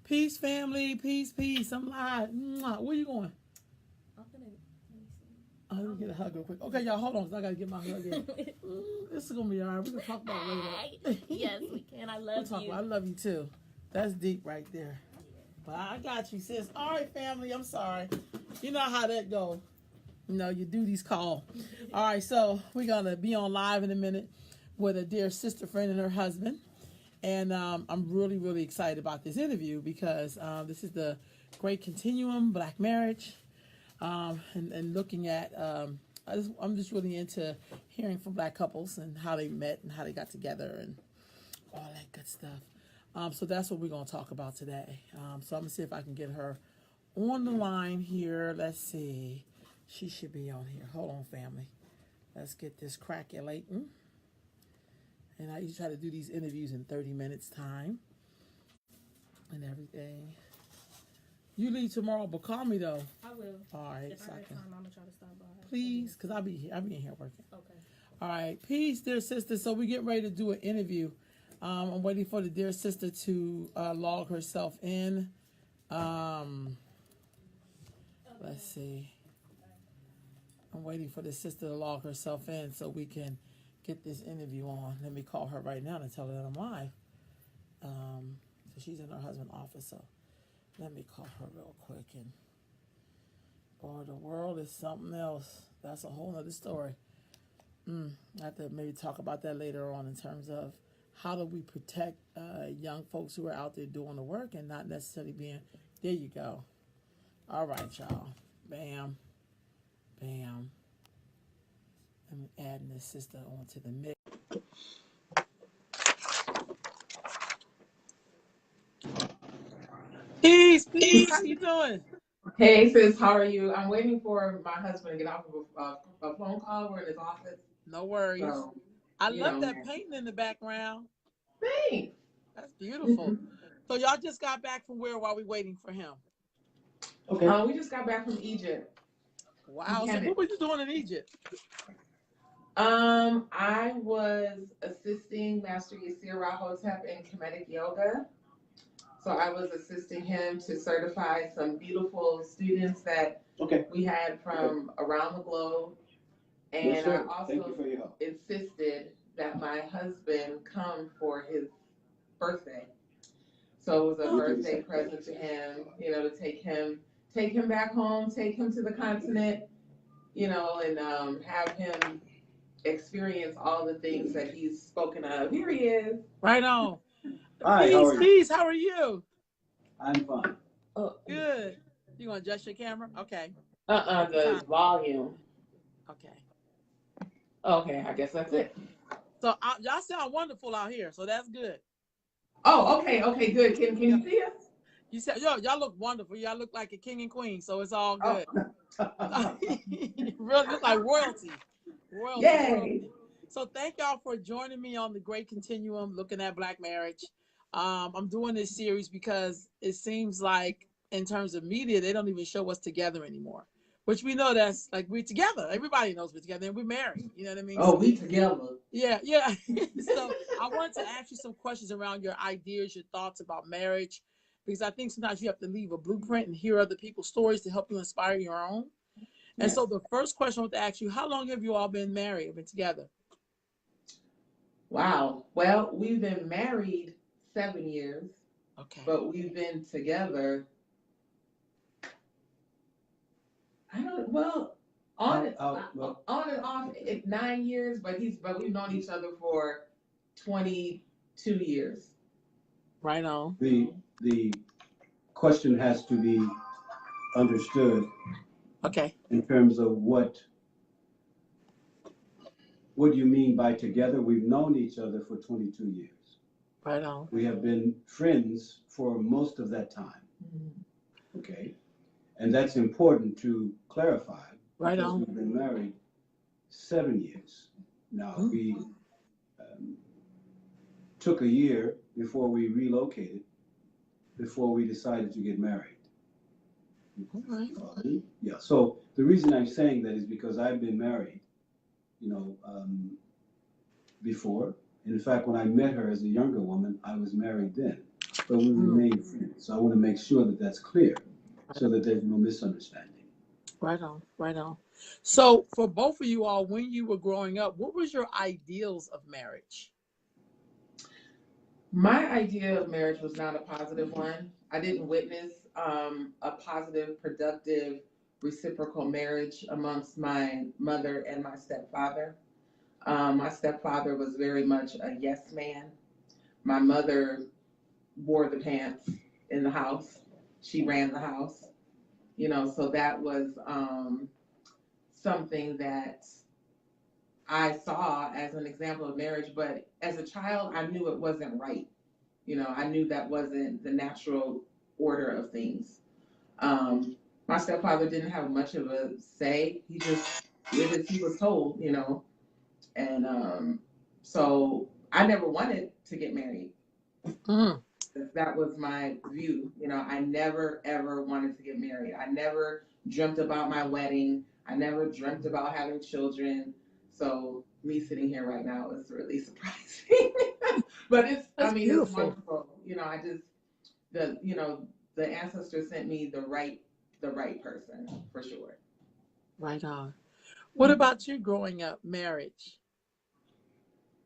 Peace, family. Peace, peace. I'm live. Mwah. Where you going? I'm gonna, let me see. Oh, let me get a hug real quick. Okay, y'all, hold on, 'cause I gotta get my hug in. This is gonna be alright. We can talk about it later. Yes, we can. I We'll love talk you. about. I love you too. That's deep right there. But I got you, sis. All right, family. I'm sorry. You know how that go. You know, your duties call. All right, so we're gonna be on live in a minute with a dear sister friend and her husband. And I'm really, really excited about this interview because this is the Great Continuum, Black Marriage, and looking at, I'm just really into hearing from Black couples and how they met and how they got together and all that good stuff. So that's what we're going to talk about today. So I'm going to see if I can get her on the line here. Let's see. She should be on here. Hold on, family. Let's get this crackulating. And I usually try to do these interviews in 30 minutes time and everything. You leave tomorrow, but call me though. I will. All right. If I have time, I'm gonna try to stop by. Please, because I'll be here. I'll be in here working. Okay. All right. Peace, dear sister. So we're getting ready to do an interview. I'm waiting for the dear sister to log herself in. Let's see. I'm waiting for the sister to log herself in so we can get this interview on. Let me call her right now and tell her that I'm live. So she's in her husband's office, so let me call her real quick. And boy, the world is something else. That's a whole other story. I have to maybe talk about that later on in terms of how do we protect young folks who are out there doing the work and not necessarily being, there you go. All right, y'all. Bam. Bam. I'm adding this sister onto the mix. Peace, peace. How you doing? Hey sis, how are you? I'm waiting for my husband to get off of a phone call. We're in his office. No worries. So, I love that painting in the background. Thanks. That's beautiful. So y'all just got back from where while we waiting for him? Okay. We just got back from Egypt. Wow. So what were you doing in Egypt? I was assisting Master Yasir Rahotep in Kemetic Yoga. So I was assisting him to certify some beautiful students that we had from around the globe. And I also insisted that my husband come for his birthday. So it was a birthday present to him, you know, to take him back home, take him to the continent, you know, and have him experience all the things that he's spoken of. Here he is. Right on. Hi, peace, how are you? Peace, how are you? I'm fine. Oh, good. You gonna adjust your camera? Okay. The volume. Okay. Okay, I guess that's it. So y'all sound wonderful out here, so that's good. Oh, okay, good. Can you see us? You said, y'all look wonderful. Y'all look like a king and queen, so it's all good. Oh. Really look like royalty. Royalty. So thank y'all for joining me on the Great Continuum, looking at Black marriage. I'm doing this series because it seems like in terms of media, they don't even show us together anymore. Which we know that's like we're together. Everybody knows we're together and we're married. You know what I mean? Oh, we together. Yeah. So I wanted to ask you some questions around your ideas, your thoughts about marriage, because I think sometimes you have to leave a blueprint and hear other people's stories to help you inspire your own. And so the first question I want to ask you, how long have you all been married or been together? Wow. Well, we've been married 7 years. Okay. But we've been together. On and off 9 years, but we've known each other for 22 years. Right on. The question has to be understood. Okay. In terms of what do you mean by together? We've known each other for 22 years. Right on. We have been friends for most of that time. Mm-hmm. Okay. And that's important to clarify. Right on. We've been married 7 years. Now, we took a year before we relocated, before we decided to get married. All right. Yeah, so the reason I'm saying that is because I've been married, you know, before. In fact, when I met her as a younger woman, I was married then. but we remain friends. So I want to make sure that that's clear so that there's no misunderstanding. Right on, right on. So for both of you all, when you were growing up, what was your ideals of marriage? My idea of marriage was not a positive one. I didn't witness a positive, productive, reciprocal marriage amongst my mother and my stepfather. My stepfather was very much a yes man. My mother wore the pants in the house. She ran the house, so that was something that I saw as an example of marriage. But as a child, I knew it wasn't right. I knew that wasn't the natural order of things. My stepfather didn't have much of a say. He just did as he was told, and so I never wanted to get married. Mm. That was my view. I never ever wanted to get married. I never dreamt about my wedding. I never dreamt about having children. So me sitting here right now is really surprising. But That's it's beautiful. wonderful. I just the ancestors sent me the right person for sure. Right on. What about you growing up, marriage?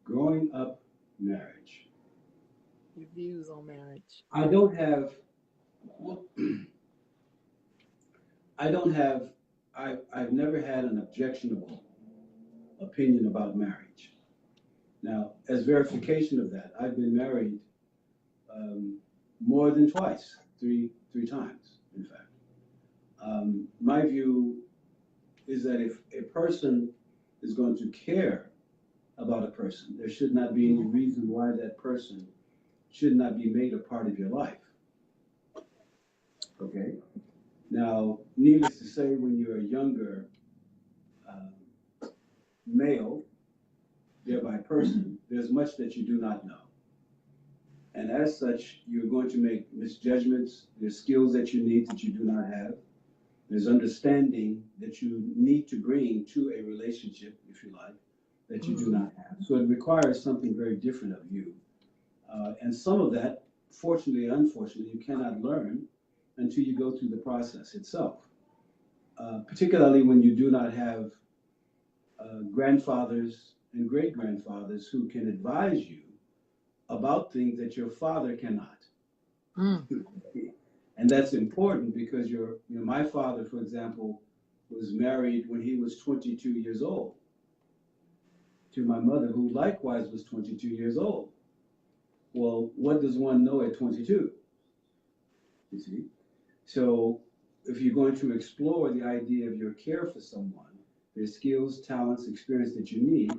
Growing up, marriage. Your views on marriage? I don't have, I don't have, I've never had an objectionable opinion about marriage. Now, as verification of that, I've been married more than twice, three times, in fact. My view is that if a person is going to care about a person, there should not be any reason why that person should not be made a part of your life. Okay? Now, needless to say, when you're a younger male, thereby person, there's much that you do not know. And as such, you're going to make misjudgments. There's skills that you need that you do not have. There's understanding that you need to bring to a relationship, if you like, that you do not have. So it requires something very different of you. And some of that, fortunately or unfortunately, you cannot learn until you go through the process itself. Particularly when you do not have grandfathers and great grandfathers who can advise you about things that your father cannot. Mm. And that's important because my father, for example, was married when he was 22 years old to my mother, who likewise was 22 years old. Well, what does one know at 22? You see? So if you're going to explore the idea of your care for someone, there's skills, talents, experience that you need,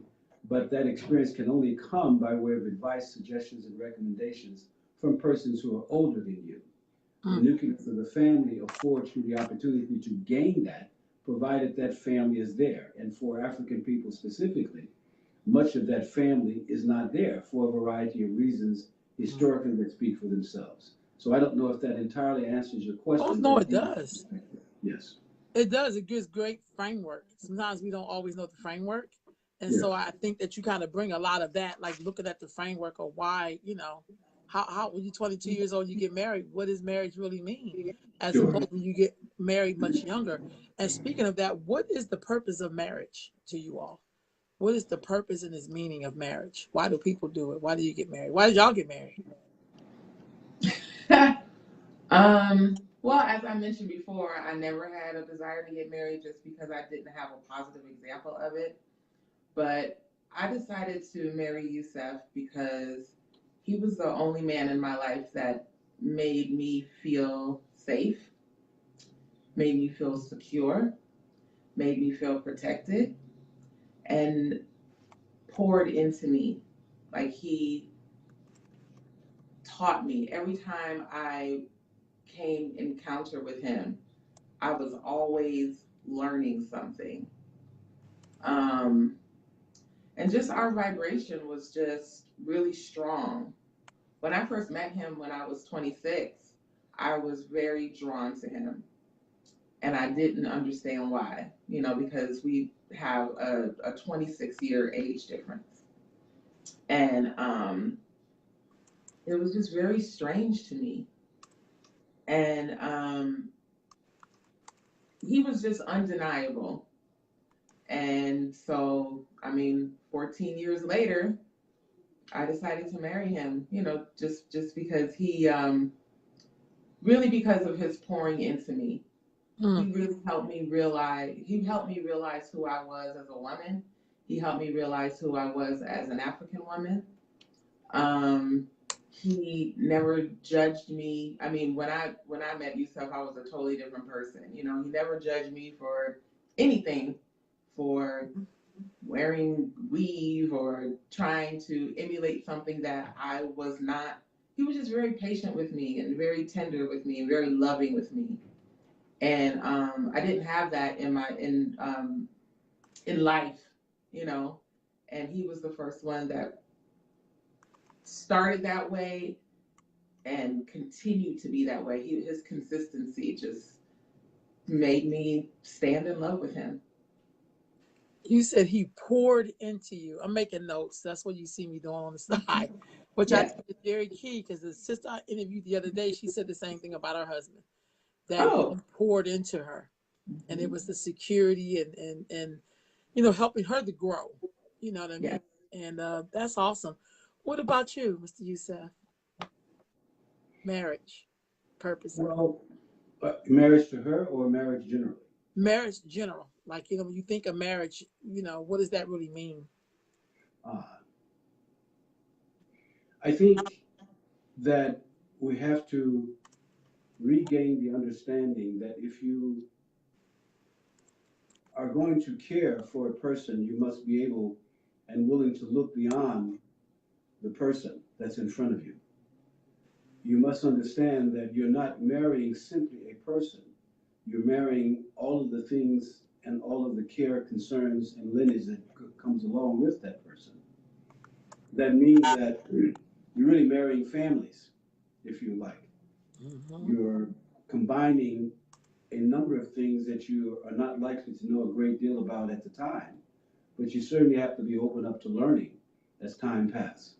but that experience can only come by way of advice, suggestions, and recommendations from persons who are older than you. The nucleus of the family affords you the opportunity to gain that, provided that family is there. And for African people specifically, much of that family is not there for a variety of reasons historically that speak for themselves. So I don't know if that entirely answers your question. Oh, no, it does. Yes. It does. It gives great framework. Sometimes we don't always know the framework. And so I think that you kind of bring a lot of that, like looking at the framework of why, how when you're 22 years old, you get married, what does marriage really mean? As opposed when you get married much younger. And speaking of that, what is the purpose of marriage to you all? What is the purpose and its meaning of marriage? Why do people do it? Why do you get married? Why did y'all get married? Well, as I mentioned before, I never had a desire to get married just because I didn't have a positive example of it. But I decided to marry Yusef because he was the only man in my life that made me feel safe, made me feel secure, made me feel protected, and poured into me. Like he taught me every time I came encounter with him, I was always learning something. Um, and just our vibration was just really strong. When I first met him when I was 26, I was very drawn to him. And I didn't understand why, because we have a 26-year age difference. And it was just very strange to me. And he was just undeniable. And so, I mean, 14 years later, I decided to marry him, just because really because of his pouring into me. Mm. He really helped me realize who I was as a woman. He helped me realize who I was as an African woman. Um, he never judged me. I mean, when I met Yusuf, I was a totally different person. He never judged me for anything, for wearing weave or trying to emulate something that I was not. He was just very patient with me and very tender with me and very loving with me. And I didn't have that in life, you know. And he was the first one that started that way and continued to be that way. His consistency just made me stand in love with him. You said he poured into you. I'm making notes. That's what you see me doing on the side, which I Yeah. think is very key because the sister I interviewed the other day, she said the same thing about her husband, that he Oh. poured into her. And it Mhm. was the security and helping her to grow. You know what I Yeah. mean? And that's awesome. What about you, Mr. Youssef? Marriage, purpose, Well, marriage to her or marriage generally? marriage general. Like, when you think of marriage, what does that really mean? Uh, I think that we have to regain the understanding that if you are going to care for a person, you must be able and willing to look beyond the person that's in front of you. You must understand that you're not marrying simply a person. You're marrying all of the things and all of the care, concerns, and lineage that comes along with that person. That means that you're really marrying families, if you like. Mm-hmm. You're combining a number of things that you are not likely to know a great deal about at the time, but you certainly have to be open up to learning as time passes.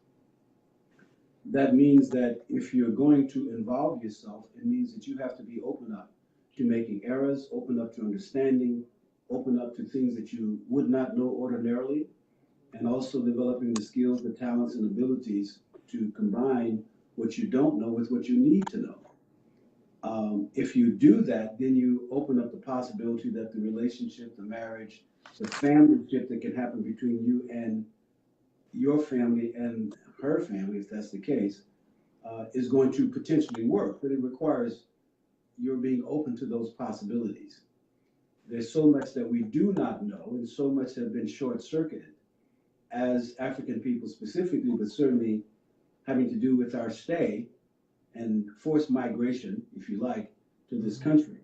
That means that if you're going to involve yourself, it means that you have to be open up to making errors, open up to understanding, open up to things that you would not know ordinarily, and also developing the skills, the talents, and abilities to combine what you don't know with what you need to know. If you do that, then you open up the possibility that the relationship, the marriage, the familyship that can happen between you and your family and her family, if that's the case, is going to potentially work. But it requires your being open to those possibilities. There's so much that we do not know, and so much have been short circuited as African people specifically, but certainly having to do with our stay and forced migration, if you like, to this country.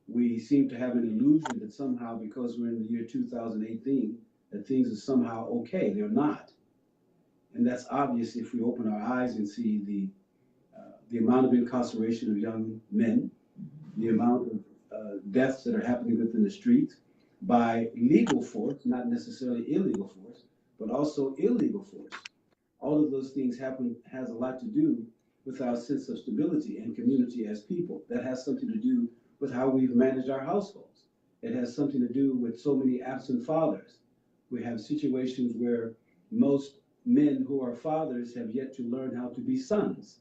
We seem to have an illusion that somehow, because we're in the year 2018, that things are somehow okay. They're not. And that's obvious if we open our eyes and see the amount of incarceration of young men, the amount of deaths that are happening within the streets by legal force, not necessarily illegal force, but also illegal force. All of those things happen has a lot to do with our sense of stability and community as people. That has something to do with how we've managed our households. It has something to do with so many absent fathers. We have situations where most men who are fathers have yet to learn how to be sons.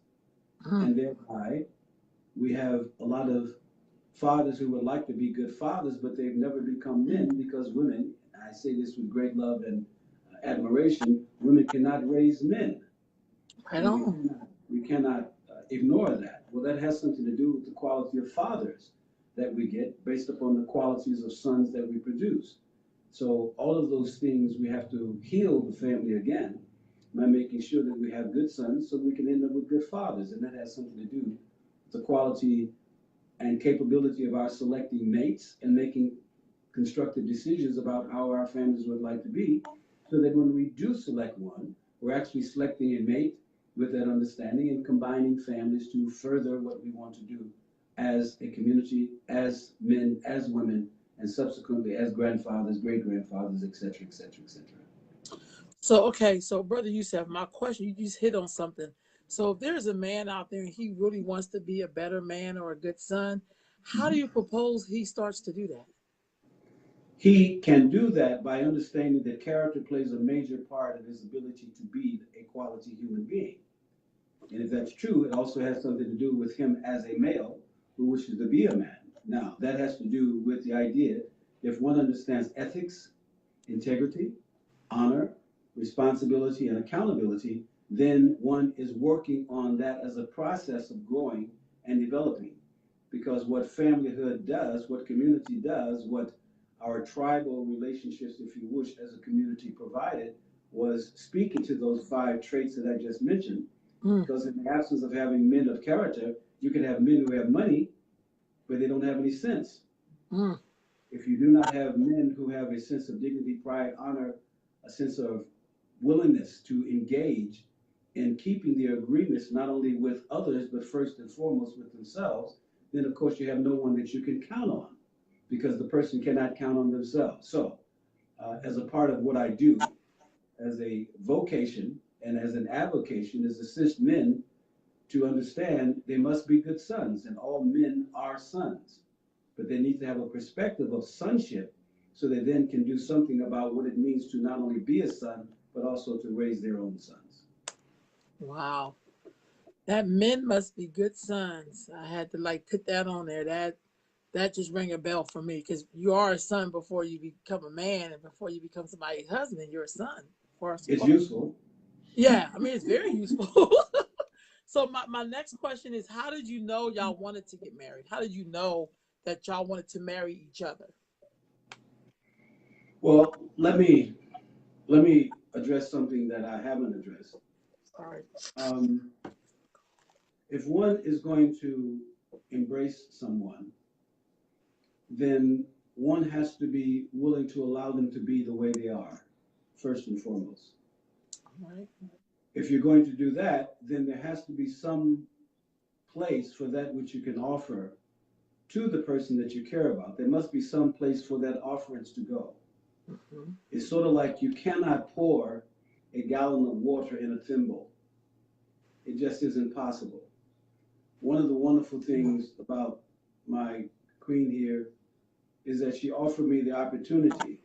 Mm-hmm. And thereby, we have a lot of fathers who would like to be good fathers, but they've never become men because women, I say this with great love and admiration, women cannot raise men. Right And on. we cannot ignore that. Well, that has something to do with the quality of fathers that we get based upon the qualities of sons that we produce. So all of those things, we have to heal the family again by making sure that we have good sons so we can end up with good fathers. And that has something to do with the quality and capability of our selecting mates and making constructive decisions about how our families would like to be, so that when we do select one, we're actually selecting a mate with that understanding and combining families to further what we want to do as a community, as men, as women, and subsequently as grandfathers, great grandfathers, etc., etc., etc. So, okay, so Brother Youssef, my question, you just hit on something. So if there's a man out there and he really wants to be a better man or a good son, how do you propose he starts to do that? He can do that by understanding that character plays a major part of his ability to be a quality human being. And if that's true, it also has something to do with him as a male who wishes to be a man. Now, that has to do with the idea if one understands ethics, integrity, honor, responsibility, and accountability, then one is working on that as a process of growing and developing. Because what familyhood does, what community does, what our tribal relationships, if you wish, as a community provided, was speaking to those five traits that I just mentioned. Because in the absence of having men of character, you can have men who have money, but they don't have any sense. Mm. If you do not have men who have a sense of dignity, pride, honor, a sense of willingness to engage in keeping their agreements, not only with others, but first and foremost with themselves, then of course you have no one that you can count on because the person cannot count on themselves. So, as a part of what I do as a vocation and as an avocation is assist men to understand they must be good sons, and all men are sons. But they need to have a perspective of sonship so they then can do something about what it means to not only be a son, but also to raise their own sons. Wow. That men must be good sons. I had to like put that on there. That just rang a bell for me because you are a son before you become a man, and before you become somebody's husband, you're a son. It's useful. Yeah, I mean it's very useful. So my next question is, how did you know y'all wanted to get married? How did you know that y'all wanted to marry each other? Well, let me address something that I haven't addressed. Sorry. Um, if one is going to embrace someone, then one has to be willing to allow them to be the way they are, first and foremost. Right. If you're going to do that, then there has to be some place for that which you can offer to the person that you care about. There must be some place for that offerings to go. Mm-hmm. It's sort of like you cannot pour a gallon of water in a thimble. It just isn't possible. One of the wonderful things about my queen here is that she offered me the opportunity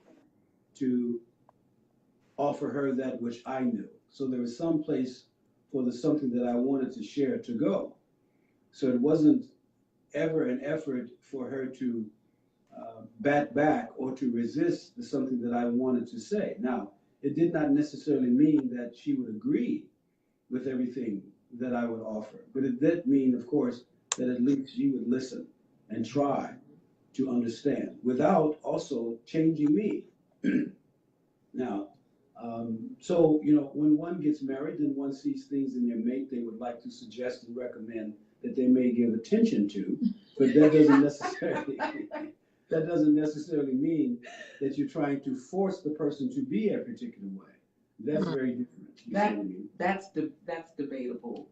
to offer her that which I knew. So there was some place for the something that I wanted to share to go. So it wasn't ever an effort for her to bat back or to resist the something that I wanted to say. Now, it did not necessarily mean that she would agree with everything that I would offer, but it did mean, of course, that at least she would listen and try to understand without also changing me. Now, so, when one gets married and one sees things in their mate they would like to suggest and recommend that they may give attention to, but that doesn't necessarily mean that you're trying to force the person to be a particular way. That's very different. You see what I mean? That's debatable.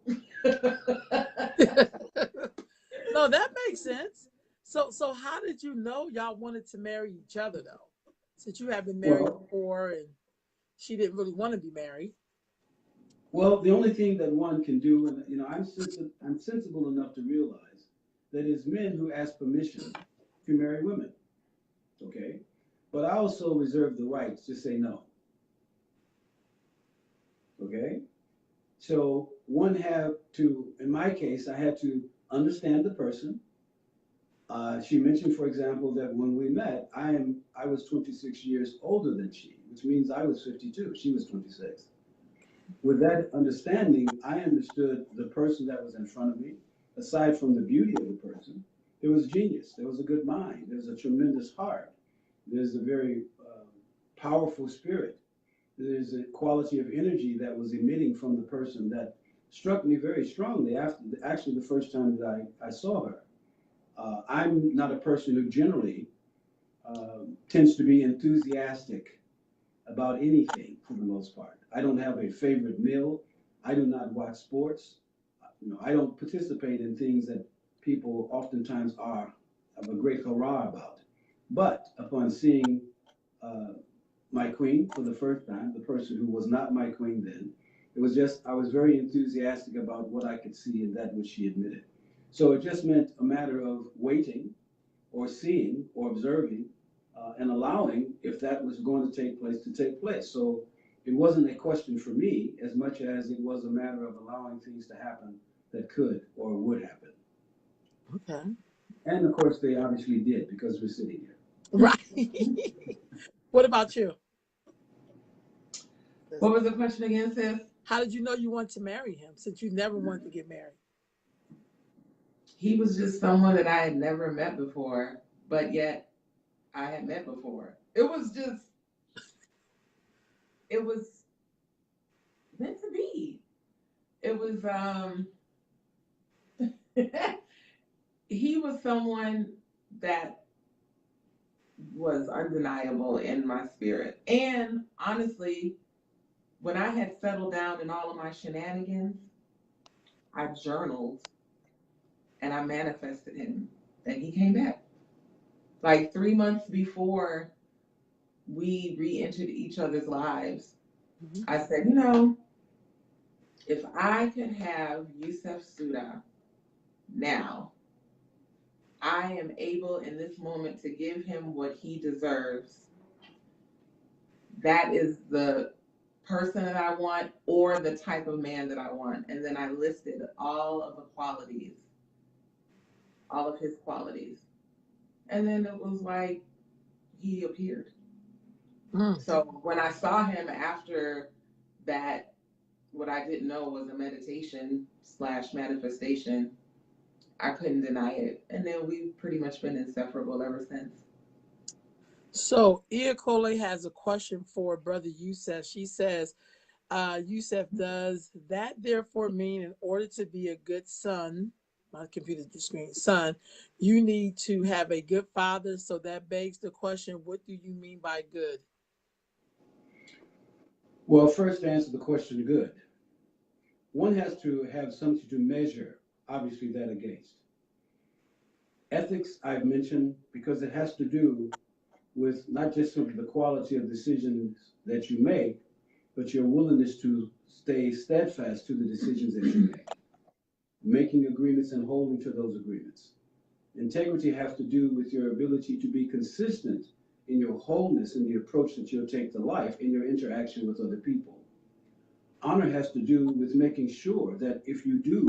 No, that makes sense. So how did you know y'all wanted to marry each other though? Since you have been married Well, before and she didn't really want to be married. well, the only thing that one can do, and I'm sensible enough to realize that it's men who ask permission to marry women. Okay, but I also reserve the right to say no. Okay, so one have to, in my case, I had to understand the person. She mentioned, for example, that when we met, I was 26 years older than she, which means I was 52. She was 26. With that understanding, I understood the person that was in front of me. Aside from the beauty of the person, there was genius. There was a good mind. There's a tremendous heart. There's a very powerful spirit. There's a quality of energy that was emitting from the person that struck me very strongly after, actually, the first time that I saw her. I'm not a person who generally tends to be enthusiastic about anything for the most part. I don't have a favorite meal. I do not watch sports. I don't participate in things that people oftentimes are of a great hurrah about. But upon seeing my queen for the first time, the person who was not my queen then, It was just, I was very enthusiastic about what I could see in that which she admitted. So it just meant a matter of waiting or seeing or observing and allowing, if that was going to take place, to take place. So it wasn't a question for me as much as it was a matter of allowing things to happen that could or would happen. Okay. And of course, they obviously did because we're sitting here. Right. What about you? What was the question again, sis? How did you know you wanted to marry him since you never wanted to get married? He was just someone that I had never met before, but yet I had met before. It was meant to be. It was, he was someone that was undeniable in my spirit. And honestly, when I had settled down in all of my shenanigans, I journaled and I manifested him, and he came back. Like 3 months before we re-entered each other's lives, I said, if I could have Yusef Sudah now, I am able in this moment to give him what he deserves. That is the person that I want or the type of man that I want. And then I listed all of the qualities, all of his qualities. And then it was like he appeared. So when I saw him after that, what I didn't know was a meditation / manifestation, I couldn't deny it. And then we've pretty much been inseparable ever since. So Iakole has a question for Brother Yusef. She says, Yusef, does that therefore mean in order to be a good son, my computer's the screen, son, you need to have a good father? So that begs the question, what do you mean by good? Well, first to answer the question, good. One has to have something to measure, obviously, that against. Ethics, I've mentioned, because it has to do with not just simply the quality of decisions that you make, but your willingness to stay steadfast to the decisions that you make, making agreements and holding to those agreements. Integrity has to do with your ability to be consistent in your wholeness in the approach that you'll take to life in your interaction with other people. Honor has to do with making sure that if you do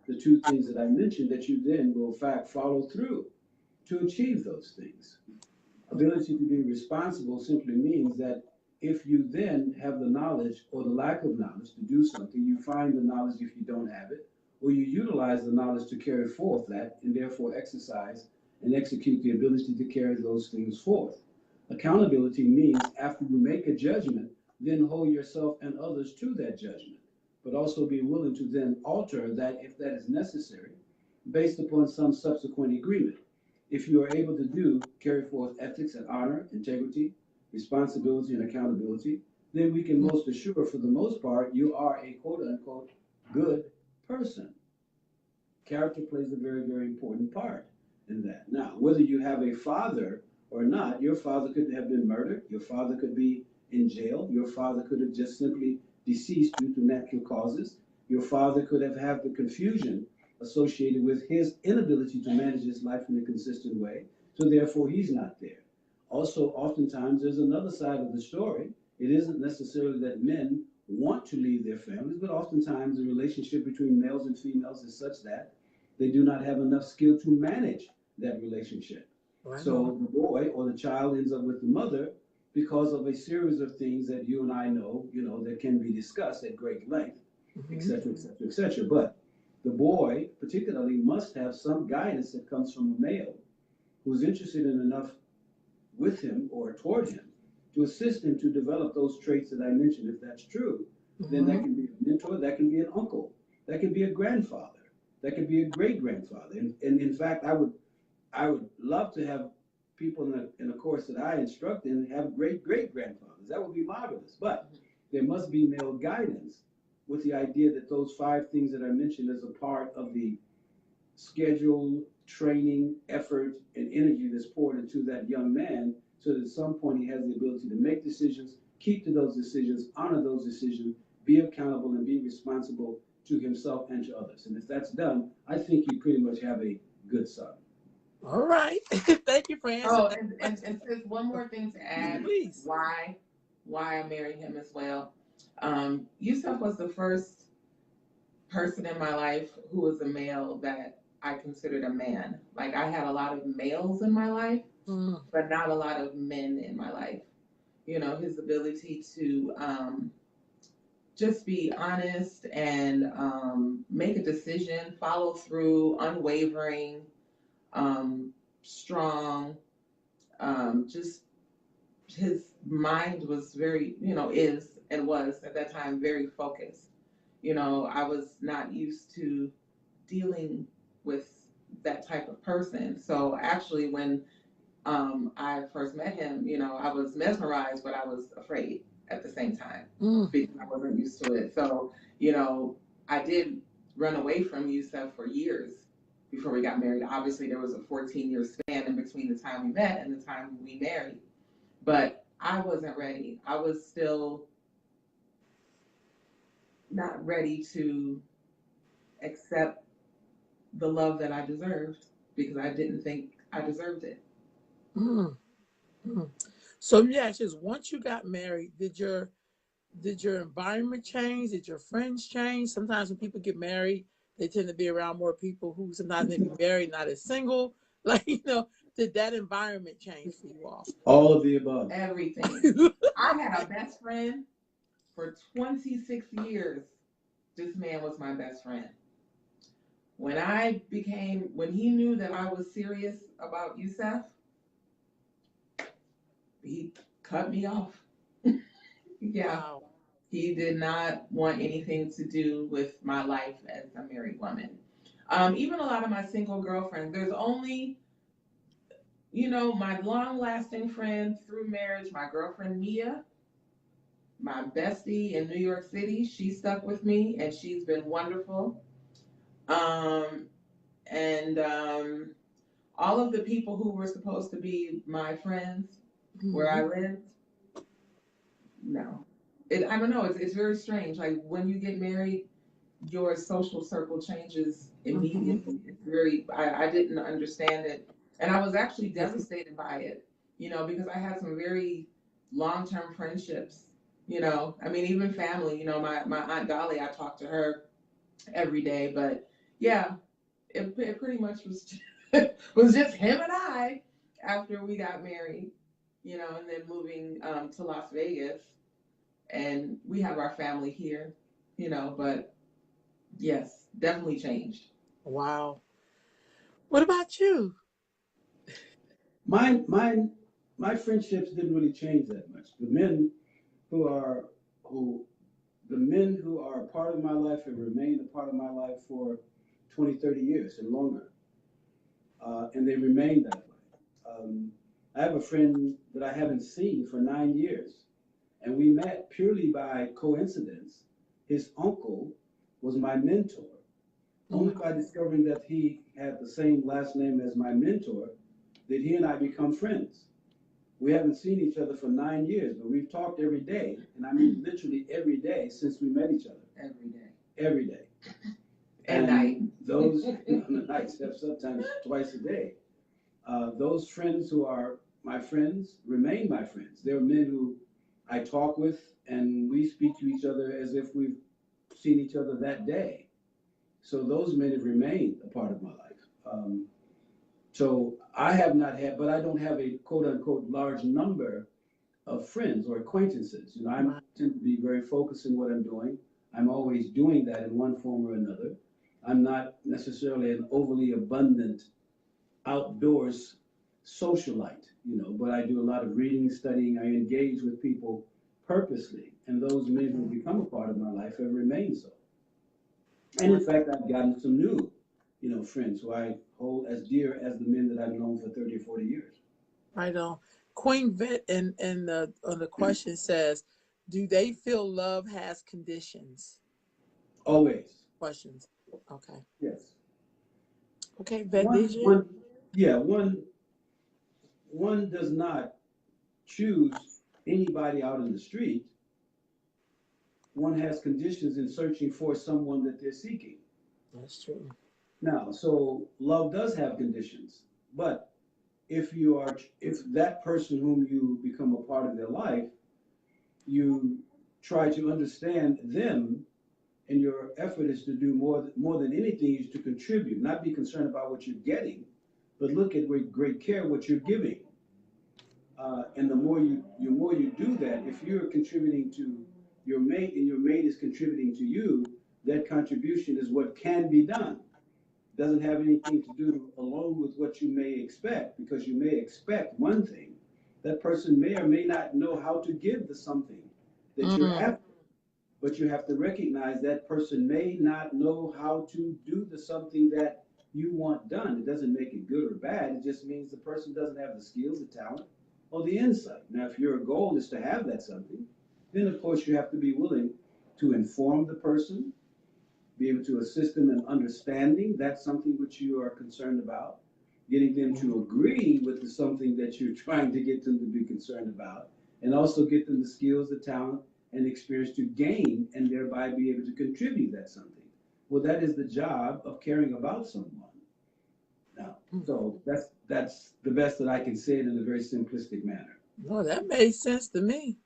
the two things that I mentioned, that you then will in fact follow through to achieve those things. Ability to be responsible simply means that if you then have the knowledge or the lack of knowledge to do something, you find the knowledge if you don't have it, or you utilize the knowledge to carry forth that and therefore exercise and execute the ability to carry those things forth. Accountability means after you make a judgment, then hold yourself and others to that judgment, but also be willing to then alter that if that is necessary based upon some subsequent agreement. If you are able to carry forth ethics and honor, integrity, responsibility, and accountability, then we can most assure, for the most part, you are a quote unquote good person. Character plays a very, very important part in that. Now, whether you have a father or not, your father could have been murdered, your father could be in jail, your father could have just simply deceased due to natural causes, your father could have had the confusion associated with his inability to manage his life in a consistent way, so therefore he's not there. Also, oftentimes there's another side of the story. It isn't necessarily that men want to leave their families, but oftentimes the relationship between males and females is such that they do not have enough skill to manage that relationship. Right. So the boy or the child ends up with the mother because of a series of things that you and I know, that can be discussed at great length, et cetera, et cetera, et cetera. But the boy particularly must have some guidance that comes from a male who's interested in enough with him or toward him to assist him to develop those traits that I mentioned. If that's true, then that can be a mentor, that can be an uncle, that can be a grandfather, that could be a great grandfather. And in fact, I would love to have people in a course that I instruct in have great great grandfathers. That would be marvelous. But there must be male guidance with the idea that those 5 things that I mentioned as a part of the schedule, training, effort, and energy that's poured into that young man, so that at some point he has the ability to make decisions, keep to those decisions, honor those decisions, be accountable, and be responsible to himself and to others. And if that's done, I think you pretty much have a good son. All right. Thank you for answering Oh, that and sis, one more thing to add, Please. why I married him as well. Yusuf was the first person in my life who was a male that I considered a man. Like, I had a lot of males in my life, but not a lot of men in my life. You know, his ability to just be honest and make a decision, follow through, unwavering, strong. Just his mind was very, is and was at that time very focused. I was not used to dealing with that type of person. So actually, when I first met him, I was mesmerized, but I was afraid at the same time because I wasn't used to it. So, I did run away from Yusuf for years before we got married. Obviously, there was a 14-year span in between the time we met and the time we married. But I wasn't ready. I was still not ready to accept the love that I deserved because I didn't think I deserved it. Mm. So let me ask you this: once you got married, did your environment change? Did your friends change? Sometimes when people get married, they tend to be around more people who sometimes may be married, not as single. Like, did that environment change for you all? All of the above. Everything. I had a best friend for 26 years. This man was my best friend. When he knew that I was serious about Yusuf, he cut me off. Yeah. Wow. He did not want anything to do with my life as a married woman. Even a lot of my single girlfriends, there's only, my long lasting friend through marriage, my girlfriend Mia, my bestie in New York City, she stuck with me and she's been wonderful. And all of the people who were supposed to be my friends where I lived, no. I don't know, it's very strange. Like, when you get married, your social circle changes immediately. It's very, I didn't understand it. And I was actually devastated by it, because I had some very long term friendships, I mean, even family, my Aunt Dolly, I talked to her every day. But yeah, it pretty much was was just him and I after we got married, and then moving to Las Vegas. And we have our family here, but yes, definitely changed. Wow. What about you? My friendships didn't really change that much. Who are who the men who are a part of my life have remained a part of my life for 20, 30 years and longer. And they remain that way. I have a friend that I haven't seen for 9 years, and we met purely by coincidence. His uncle was my mentor. Only by discovering that he had the same last name as my mentor did he and I become friends. We haven't seen each other for 9 years, but we've talked every day, and I mean literally every day since we met each other. Every day. Every day. And night. Those nights, sometimes twice a day. Those friends who are my friends remain my friends. They're men who I talk with, and we speak to each other as if we've seen each other that day. So those men have remained a part of my life. So I have not had, but I don't have a quote unquote large number of friends or acquaintances. I tend to be very focused in what I'm doing. I'm always doing that in one form or another. I'm not necessarily an overly abundant outdoors socialite, but I do a lot of reading, studying. I engage with people purposely, and those men who become a part of my life have remained so. And in fact, I've gotten some new, friends who I hold as dear as the men that I've known for 30 or 40 years. Right on. Queen Vet and on the question says, do they feel love has conditions? Always. Questions. Okay. Yes. Okay, Vet, did you? One does not choose anybody out in the street. one has conditions in searching for someone that they're seeking. That's true. Now, so love does have conditions, but if that person whom you become a part of their life, you try to understand them, and your effort is to do more than anything is to contribute, not be concerned about what you're getting, but look at with great care what you're giving. And the more you do that, if you're contributing to your mate and your mate is contributing to you, that contribution is what can be done. Doesn't have anything to do alone with what you may expect, because you may expect one thing. That person may or may not know how to give the something that you're after, but you have to recognize that person may not know how to do the something that you want done. It doesn't make it good or bad. It just means the person doesn't have the skills, the talent, or the insight. Now, if your goal is to have that something, then of course you have to be willing to inform the person, be able to assist them in understanding that's something which you are concerned about, getting them to agree with the something that you're trying to get them to be concerned about, and also get them the skills, the talent, and experience to gain and thereby be able to contribute that something. Well, that is the job of caring about someone. Now, so that's the best that I can say it in a very simplistic manner. Well, that made sense to me.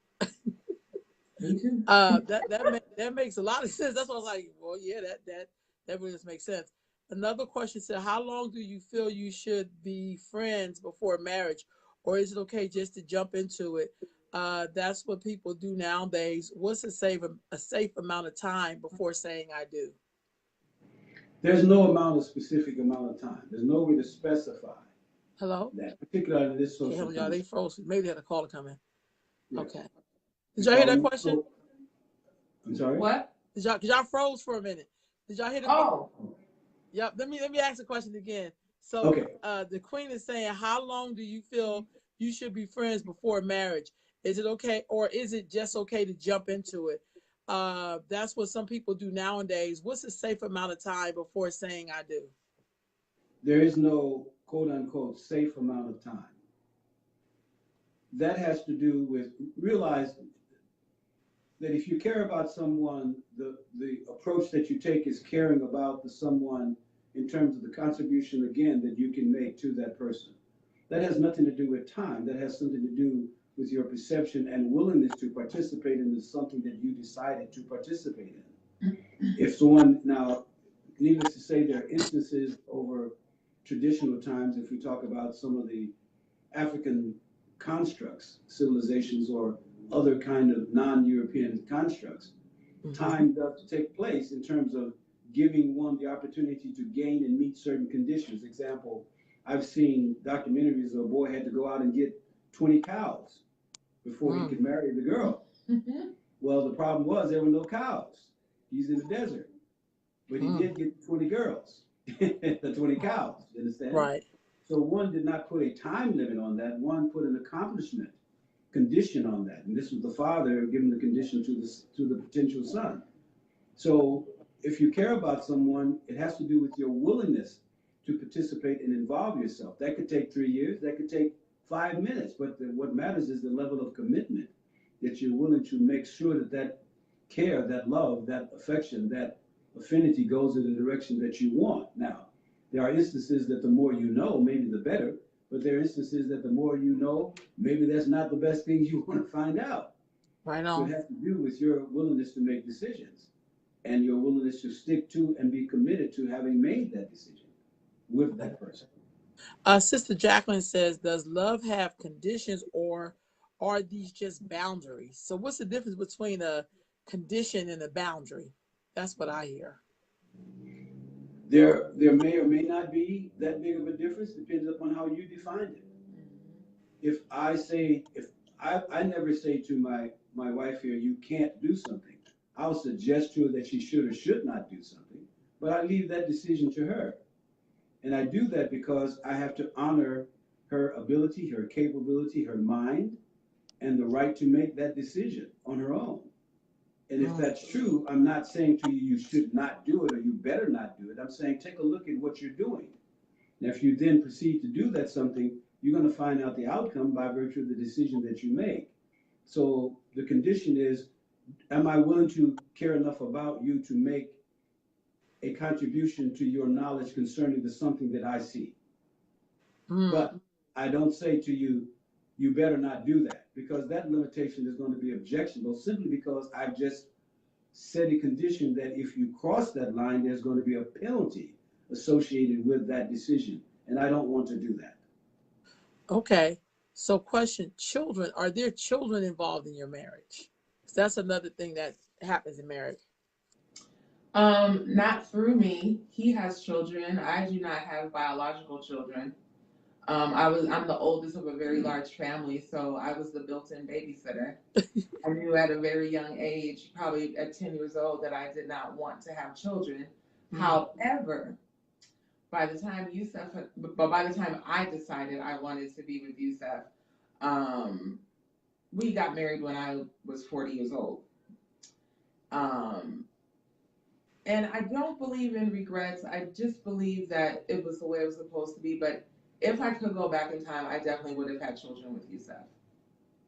Me too. That makes a lot of sense. That's why I was like, well, yeah, that really just makes sense. Another question said, how long do you feel you should be friends before marriage, or is it okay just to jump into it? That's what people do nowadays. What's a safe amount of time before saying I do? There's no specific amount of time. There's no way to specify Hello? that, particularly in this social Hell, y'all, they froze. Maybe they had a caller come in. Yes. Okay. Did y'all hear that question? I'm sorry? What? Cause y'all froze for a minute. Did y'all hear the Oh, Yep. Let me ask the question again. So Okay. The queen is saying, how long do you feel you should be friends before marriage? Is it okay, or is it just okay to jump into it? That's what some people do nowadays. What's a safe amount of time before saying I do? There is no quote unquote safe amount of time. That has to do with realize that if you care about someone, the approach that you take is caring about the someone in terms of the contribution again that you can make to that person. That has nothing to do with time. That has something to do with your perception and willingness to participate in something that you decided to participate in. If someone now, needless to say, there are instances over traditional times, if we talk about some of the African constructs, civilizations, or other kind of non-European constructs, time does take place in terms of giving one the opportunity to gain and meet certain conditions. Example, I've seen documentaries where a boy had to go out and get 20 cows before he could marry the girl. Well, the problem was there were no cows. He's in the desert. But he did get 20 girls, the 20 cows, you understand? Right. So one did not put a time limit on that. One put an accomplishment condition on that. And this was the father giving the condition to the potential son. So if you care about someone, it has to do with your willingness to participate and involve yourself. That could take 3 years, that could take 5 minutes, but what matters is the level of commitment that you're willing to make sure that that care, that love, that affection, that affinity goes in the direction that you want. Now, there are instances that the more you know, maybe the better, but there are instances that the more you know, maybe that's not the best thing you want to find out. Right So on. it has to do with your willingness to make decisions and your willingness to stick to and be committed to having made that decision with that person. Sister Jacqueline says, does love have conditions, or are these just boundaries? So what's the difference between a condition and a boundary? That's what I hear. There may or may not be that big of a difference, depends upon how you define it. If I never say to my wife here, you can't do something. I'll suggest to her that she should or should not do something, but I leave that decision to her. And I do that because I have to honor her ability, her capability, her mind, and the right to make that decision on her own. And if that's true, I'm not saying to you, you should not do it or you better not do it. I'm saying, take a look at what you're doing. Now, if you then proceed to do that something, you're going to find out the outcome by virtue of the decision that you make. So the condition is, am I willing to care enough about you to make a contribution to your knowledge concerning the something that I see. But I don't say to you, you better not do that, because that limitation is going to be objectionable simply because I've just set a condition that if you cross that line, there's going to be a penalty associated with that decision. And I don't want to do that. Okay. So question, children, are there children involved in your marriage? 'Cause that's another thing that happens in marriage. Not through me. He has children. I do not have biological children. I'm the oldest of a very large family, so I was the built-in babysitter. I knew at a very young age, probably at 10 years old, that I did not want to have children. However, by the time I decided I wanted to be with Yusef, we got married when I was 40 years old. And I don't believe in regrets. I just believe that it was the way it was supposed to be. But if I could go back in time, I definitely would have had children with Yusef.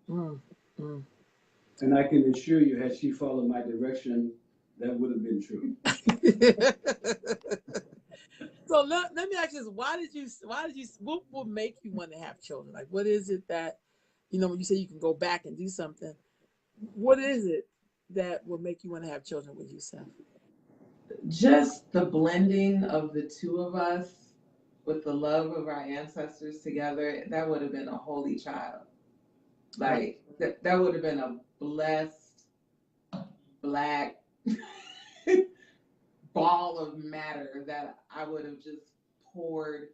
And I can assure you, had she followed my direction, that would have been true. So let me ask you this. What would make you want to have children? Like, what is it that, when you say you can go back and do something, what is it that would make you want to have children with Yusef? Just the blending of the two of us with the love of our ancestors together, that would have been a holy child. Like, that would have been a blessed black ball of matter that I would have just poured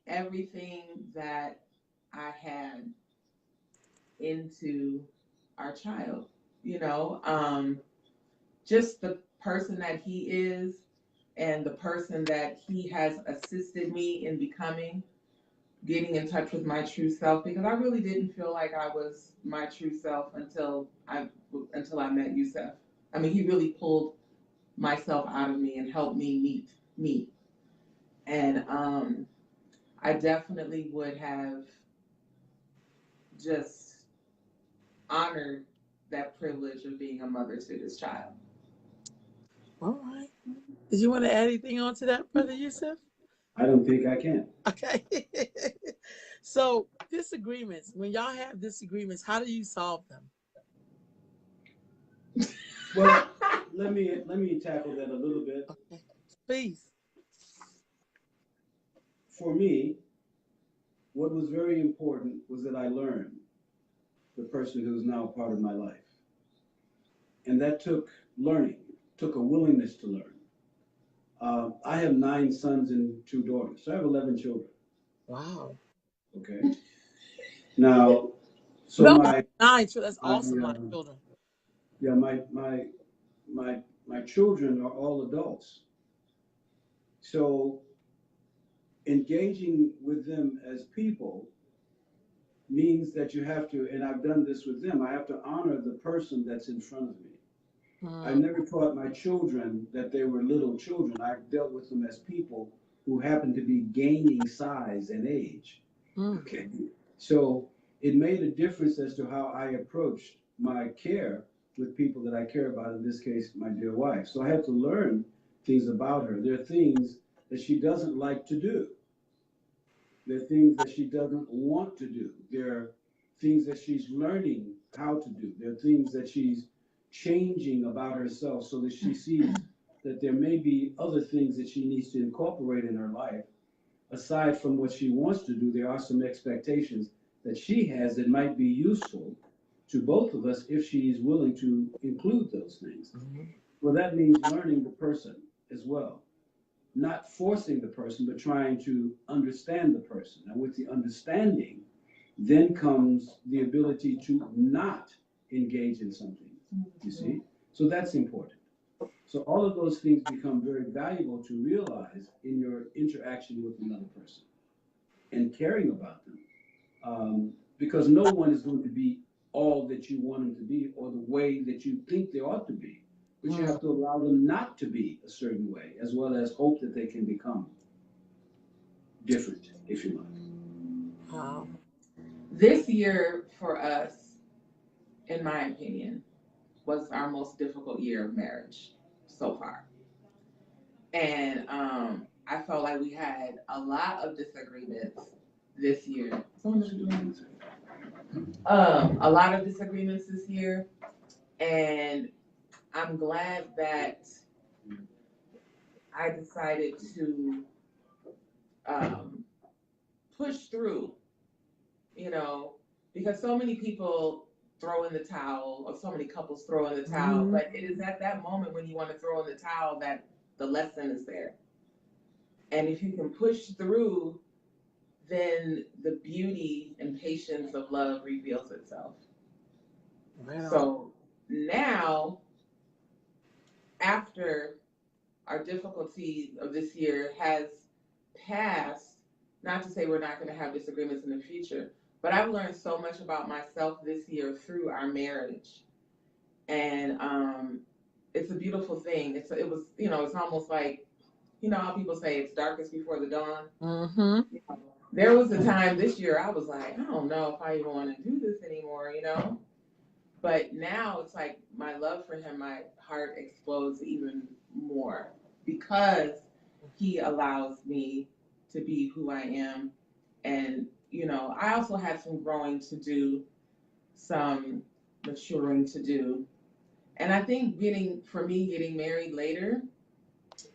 everything that I had into our child, just the person that he is and the person that he has assisted me in becoming, getting in touch with my true self, because I really didn't feel like I was my true self until I met Yusef. I mean, he really pulled myself out of me and helped me meet me. And I definitely would have just honored that privilege of being a mother to this child. All right. Did you want to add anything on to that, Brother Yusef? I don't think I can. Okay. So disagreements, when y'all have disagreements, how do you solve them? Well, let me tackle that a little bit. Okay. Please. For me, what was very important was that I learned the person who is now part of my life. And that took learning, took a willingness to learn. I have 9 sons and 2 daughters, so I have 11 children. Wow. Okay. Now, so no, my 9 children. That's awesome, my children. Yeah, my children are all adults. So engaging with them as people means that you have to, and I've done this with them, I have to honor the person that's in front of me. I never taught my children that they were little children. I dealt with them as people who happened to be gaining size and age. Okay. So it made a difference as to how I approached my care with people that I care about, in this case, my dear wife. So I had to learn things about her. There are things that she doesn't like to do. There are things that she doesn't want to do. There are things that she's learning how to do. There are things that she's changing about herself so that she sees that there may be other things that she needs to incorporate in her life. Aside from what she wants to do, there are some expectations that she has that might be useful to both of us if she is willing to include those things. Well, that means learning the person as well. Not forcing the person, but trying to understand the person. And with the understanding, then comes the ability to not engage in something, you see? So that's important. So all of those things become very valuable to realize in your interaction with another person and caring about them. Because no one is going to be all that you want them to be or the way that you think they ought to be. But you have to allow them not to be a certain way, as well as hope that they can become different, if you like. This year for us, in my opinion, was our most difficult year of marriage so far. And I felt like we had a lot of disagreements this year. Someone else doing this? A lot of disagreements this year, and I'm glad that I decided to um, push through, you know, because so many people throw in the towel, or so many couples throw in the towel, but it is at that moment when you want to throw in the towel that the lesson is there. And if you can push through, then the beauty and patience of love reveals itself. Right. So now, after our difficulty of this year has passed, not to say we're not going to have disagreements in the future, but I've learned so much about myself this year through our marriage. And it's a beautiful thing. It was, it's almost like, how people say it's darkest before the dawn. Mm-hmm. There was a time this year I was like, I don't know if I even want to do this anymore, But now it's like my love for him, my heart explodes even more because he allows me to be who I am. And, I also had some growing to do, some maturing to do. And I think getting married later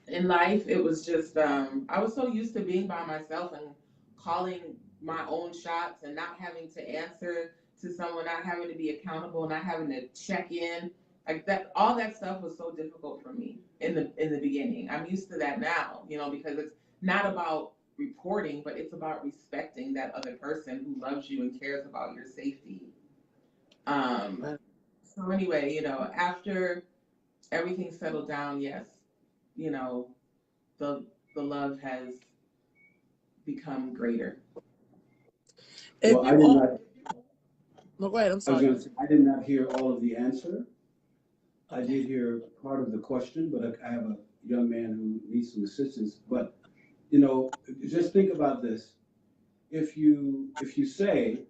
in life, it was just, I was so used to being by myself and calling my own shots and not having to answer to someone, not having to be accountable, not having to check in. Like that, all that stuff was so difficult for me in the beginning. I'm used to that now, because it's not about reporting, but it's about respecting that other person who loves you and cares about your safety. So anyway, after everything settled down, yes, you know, the the love has become greater. Well, I did not. No, go ahead. I'm I was sorry. going to say, I did not hear all of the answer. I did hear part of the question, but I have a young man who needs some assistance. But just think about this. If you say,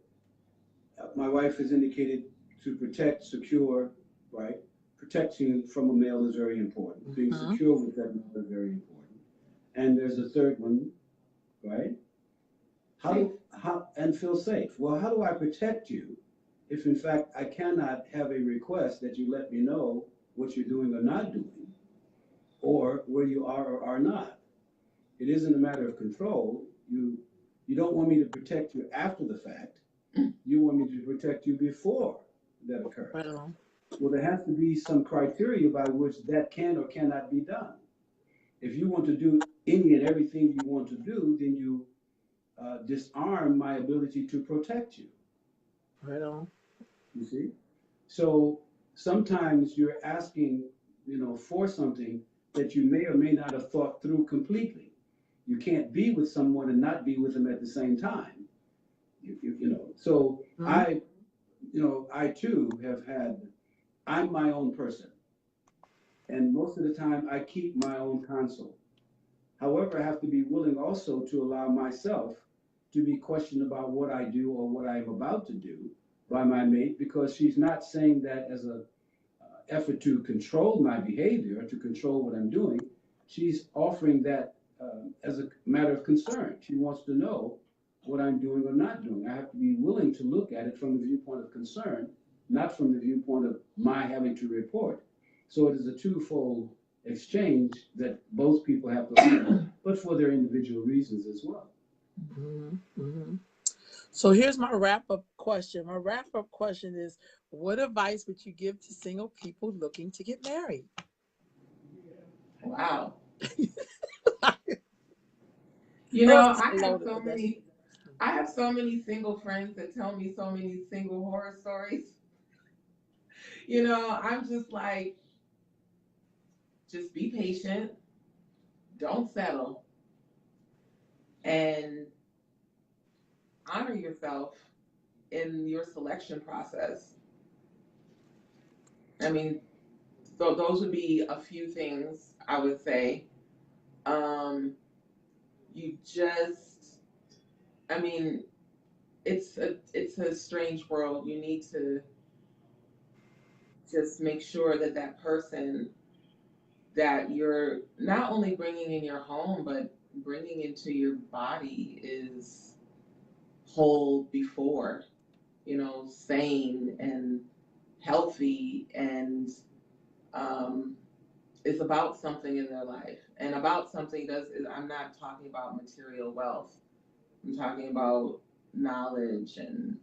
my wife has indicated to protect, secure, right? Protection from a male is very important. Being secure with that male is very important. And there's a third one, right? How and feel safe. Well, how do I protect you if in fact I cannot have a request that you let me know what you're doing or not doing, or where you are or are not? It isn't a matter of control. You don't want me to protect you after the fact. You want me to protect you before that occurs. Right on. Well, there has to be some criteria by which that can or cannot be done. If you want to do any and everything you want to do, then you disarm my ability to protect you. Right on. You see? So sometimes you're asking, for something that you may or may not have thought through completely. You can't be with someone and not be with them at the same time. So I too have had, I'm my own person. And most of the time I keep my own counsel. However, I have to be willing also to allow myself to be questioned about what I do or what I'm about to do by my mate, because she's not saying that as a effort to control my behavior, to control what I'm doing. She's offering that as a matter of concern. She wants to know what I'm doing or not doing. I have to be willing to look at it from the viewpoint of concern, not from the viewpoint of my having to report. So it is a twofold exchange that both people have to learn, but for their individual reasons as well. So here's my wrap-up question. My wrap-up question is, what advice would you give to single people looking to get married? Wow. I have so many single friends that tell me so many single horror stories. I'm just like, just be patient, don't settle, and honor yourself in your selection process. I mean, so those would be a few things I would say. You just, I mean, it's a strange world. You need to just make sure that that person that you're not only bringing in your home, but bringing into your body is whole before, sane and healthy and is about something in their life. And about something I'm not talking about material wealth. I'm talking about knowledge and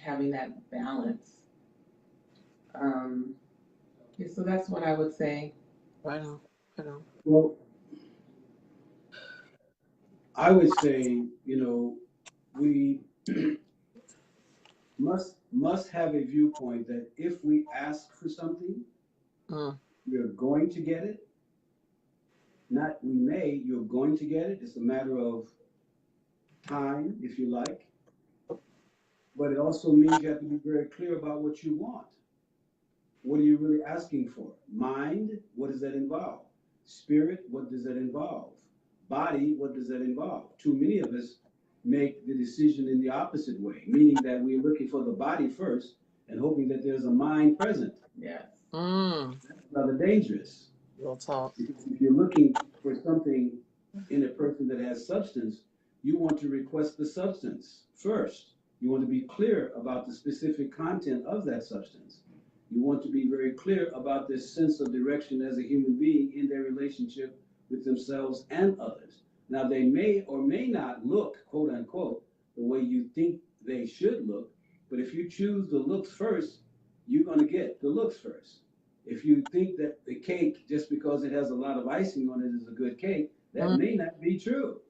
having that balance. Yeah, so that's what I would say. Right on. Right on. Well, I would say, we must have a viewpoint that if we ask for something, we're going to get it. Not we may, you're going to get it. It's a matter of time, if you like. But it also means you have to be very clear about what you want. What are you really asking for? Mind, what does that involve? Spirit, what does that involve? Body, what does that involve? Too many of us make the decision in the opposite way, meaning that we're looking for the body first and hoping that there's a mind present. Yes. That's rather dangerous. Real talk. Because if you're looking for something in a person that has substance, you want to request the substance first. You want to be clear about the specific content of that substance. You want to be very clear about this sense of direction as a human being in their relationship with themselves and others. Now, they may or may not look, quote unquote, the way you think they should look, but if you choose the looks first, you're going to get the looks first. If you think that the cake, just because it has a lot of icing on it, is a good cake, that may not be true.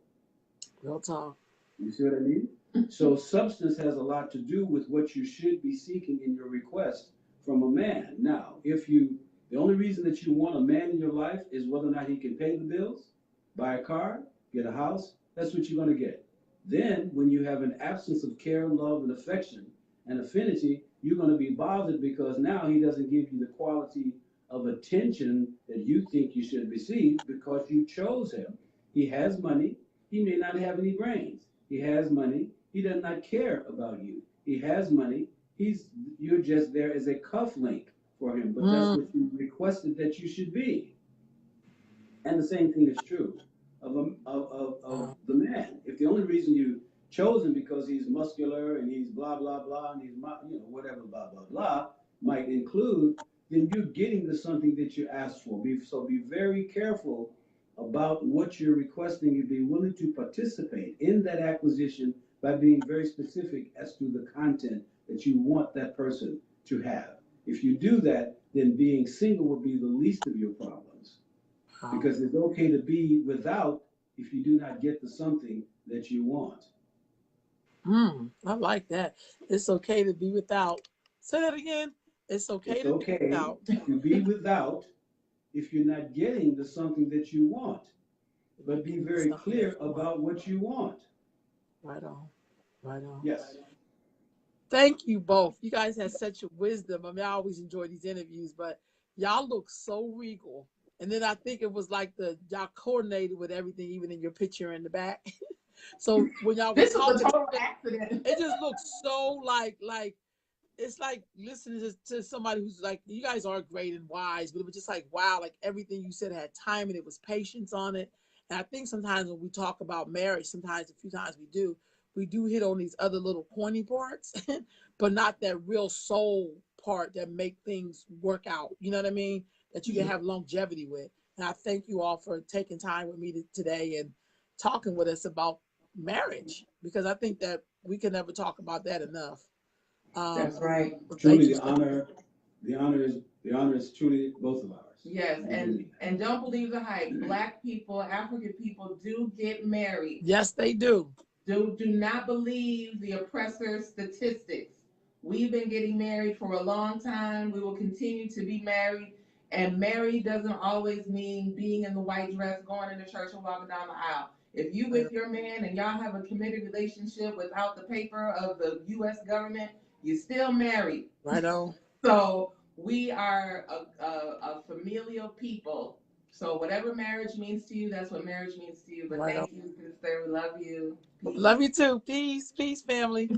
Real talk. You see what I mean? So substance has a lot to do with what you should be seeking in your request from a man. Now, the only reason that you want a man in your life is whether or not he can pay the bills, buy a car, get a house, that's what you're going to get. Then, when you have an absence of care, love, and affection and affinity, you're going to be bothered because now he doesn't give you the quality of attention that you think you should receive because you chose him. He has money. He may not have any brains. He has money. He does not care about you. He has money. You're just there as a cufflink for him, but that's what you requested that you should be. And the same thing is true of the man. If the only reason you chose him because he's muscular and he's blah blah blah and he's whatever blah blah blah might include, then you're getting to something that you asked for. So be very careful about what you're requesting and be willing to participate in that acquisition by being very specific as to the content that you want that person to have. If you do that, then being single will be the least of your problems. Because it's okay to be without if you do not get the something that you want. I like that. It's okay to be without. Say that again. It's okay to be without. To be without if you're not getting the something that you want. But be very clear about what you want. Right on. Right on. Yes. Thank you both. You guys have such a wisdom. I mean, I always enjoy these interviews, but y'all look so regal. And then I think it was like y'all coordinated with everything, even in your picture in the back. So when y'all This was was talking, a total accident. it just looks so like it's like listening to somebody who's like, you guys are great and wise, but it was just like, wow, like everything you said had time and it was patience on it. And I think sometimes when we talk about marriage, sometimes a few times we do hit on these other little pointy parts, but not that real soul part that make things work out. You know what I mean? That you can have longevity with. And I thank you all for taking time with me today and talking with us about marriage, because I think that we can never talk about that enough. That's right. Truly, the honor is truly both of ours. Yes, and don't believe the hype. Black people, African people do get married. Yes, they do. Do not believe the oppressor statistics. We've been getting married for a long time. We will continue to be married. And married doesn't always mean being in the white dress, going into church and walking down the aisle. If you with your man and y'all have a committed relationship without the paper of the U.S. government, you're still married. Right on. So we are a familial people. So whatever marriage means to you, that's what marriage means to you. But right thank you, sister. We love you. Peace. Love you too. Peace, family.